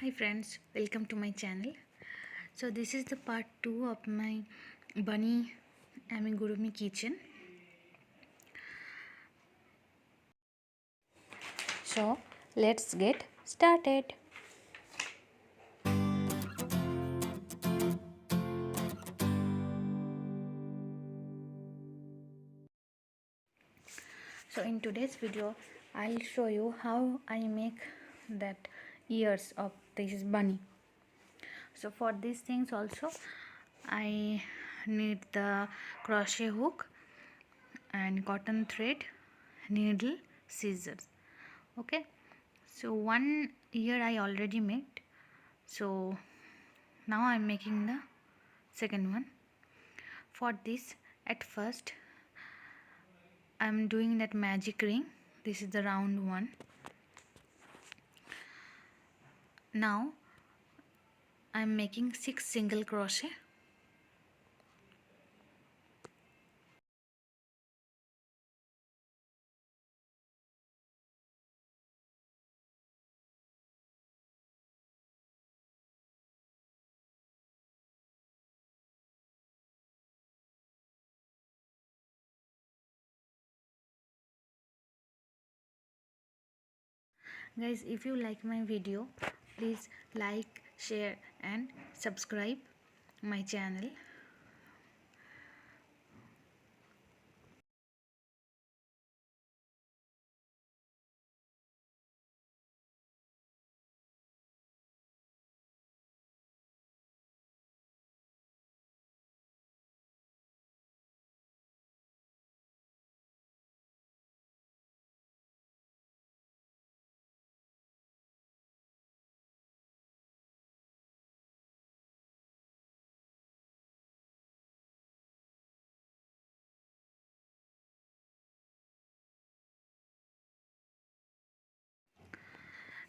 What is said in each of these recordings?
Hi friends, welcome to my channel. So this is the part 2 of my bunny amigurumi keychain. So let's get started. So in today's video I'll show you how I make that ears of this bunny. So for these things also I need the crochet hook and cotton thread, needle, scissors. Okay, so one ear I already made, so now I'm making the second one. For this, at first I'm doing that magic ring. This is the round one. Now I'm making 6 single crochet. Guys, if you like my video, please like, share and subscribe my channel.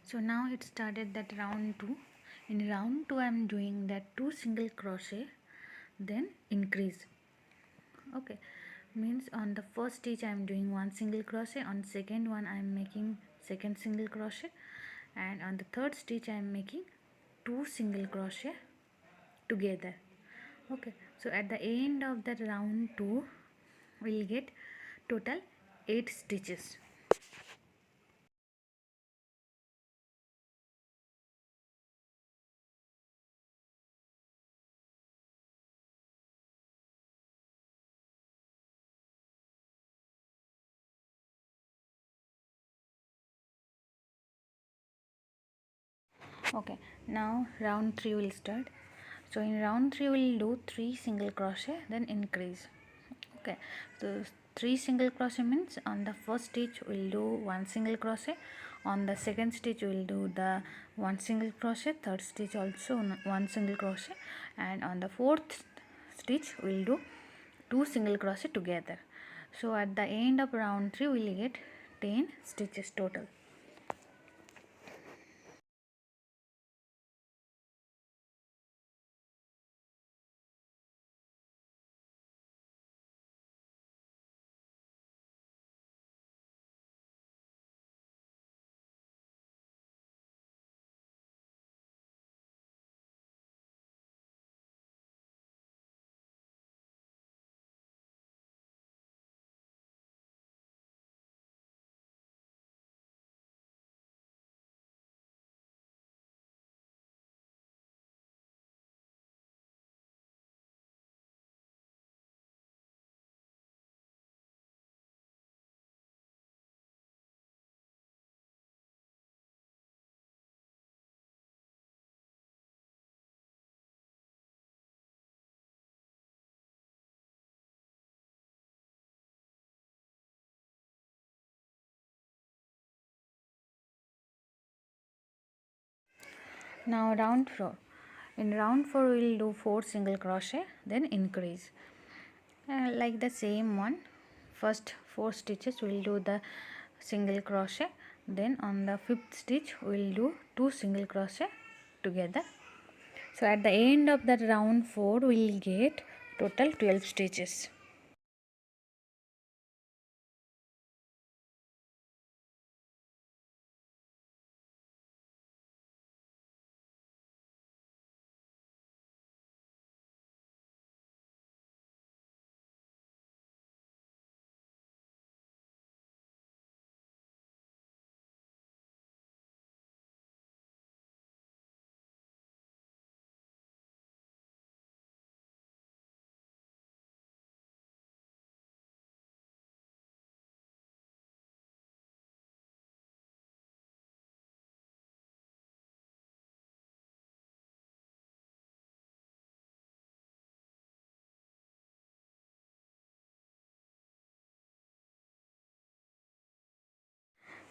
So now it started that round 2. In round 2 I am doing that 2 single crochet, then increase. Okay, means on the first stitch I am doing 1 single crochet, on second one I am making second single crochet, and on the third stitch I am making 2 single crochet together. Okay, so at the end of that round 2 we'll get total 8 stitches. Okay, now round 3 will start. So in round 3 we'll do 3 single crochet, then increase. Okay, so 3 single crochet means on the first stitch we'll do 1 single crochet, on the second stitch we'll do the 1 single crochet, third stitch also 1 single crochet, and on the fourth stitch we'll do 2 single crochet together. So at the end of round 3 we'll get 10 stitches total. Now round 4. In round 4 we will do 4 single crochet, then increase. Like the same one, first 4 stitches we will do the single crochet, then on the 5th stitch we will do 2 single crochet together. So at the end of that round 4 we will get total 12 stitches.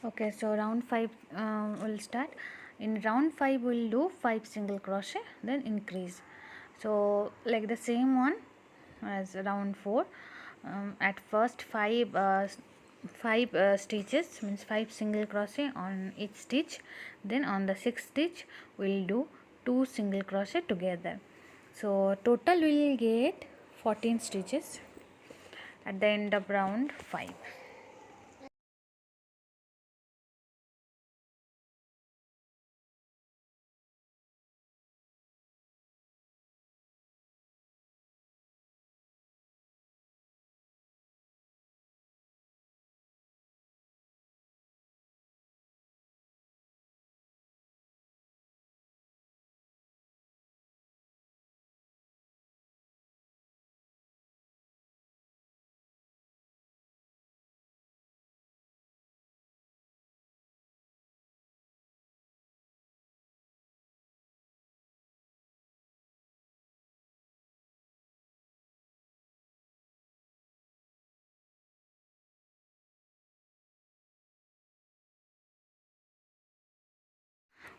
Okay, so round 5 will start. In round 5 we'll do 5 single crochet, then increase. So like the same one as round 4. At first 5 stitches, means 5 single crochet on each stitch. Then on the 6th stitch we'll do 2 single crochet together. So total we'll get 14 stitches at the end of round 5.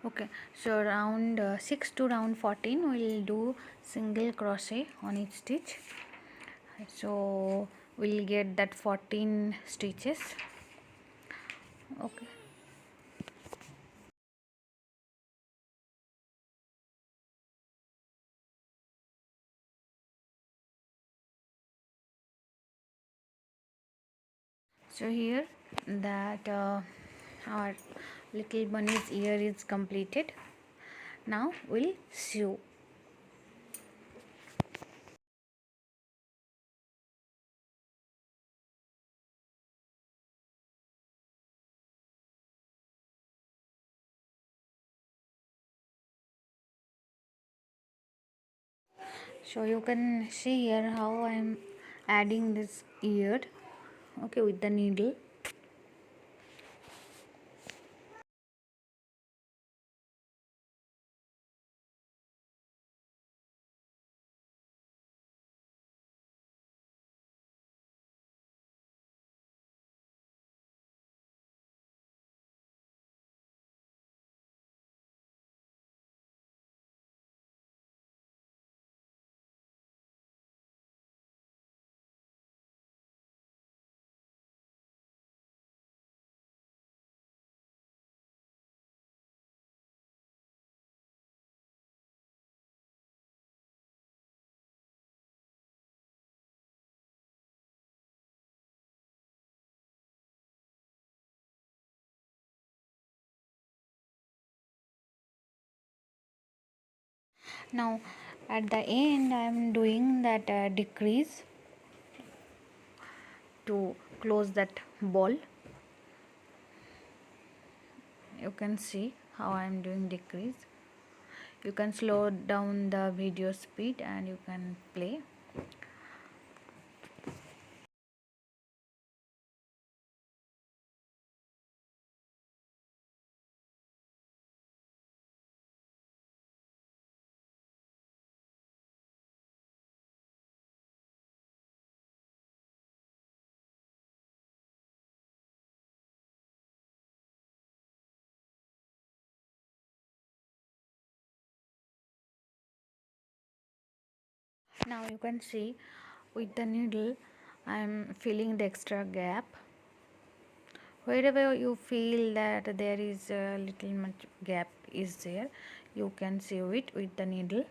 Okay, so round 6 to round 14 we'll do single crochet on each stitch. So we'll get that 14 stitches. Okay, so here that our little bunny's ear is completed. Now we'll sew. So you can see here how I'm adding this ear, okay, with the needle. Now at the end I am doing that decrease to close that ball. You can see how I am doing decrease. You can slow down the video speed and you can play. Now you can see with the needle I am filling the extra gap. Wherever you feel that there is a little much gap is there, you can sew it with the needle.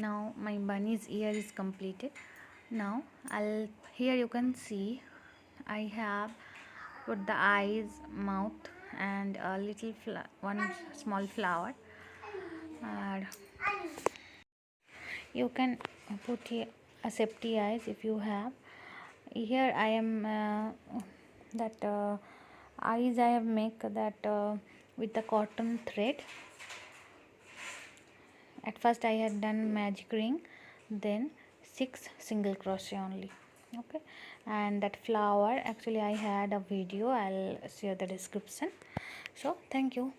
Now my bunny's ear is completed. Now here you can see I have put the eyes, mouth and a little one small flower. And You can put here a safety eyes if you have. Here I am that eyes I have make that with the cotton thread. At first I had done magic ring, then 6 single crochet only. Okay, and that flower, actually I had a video, I'll share the description. So thank you.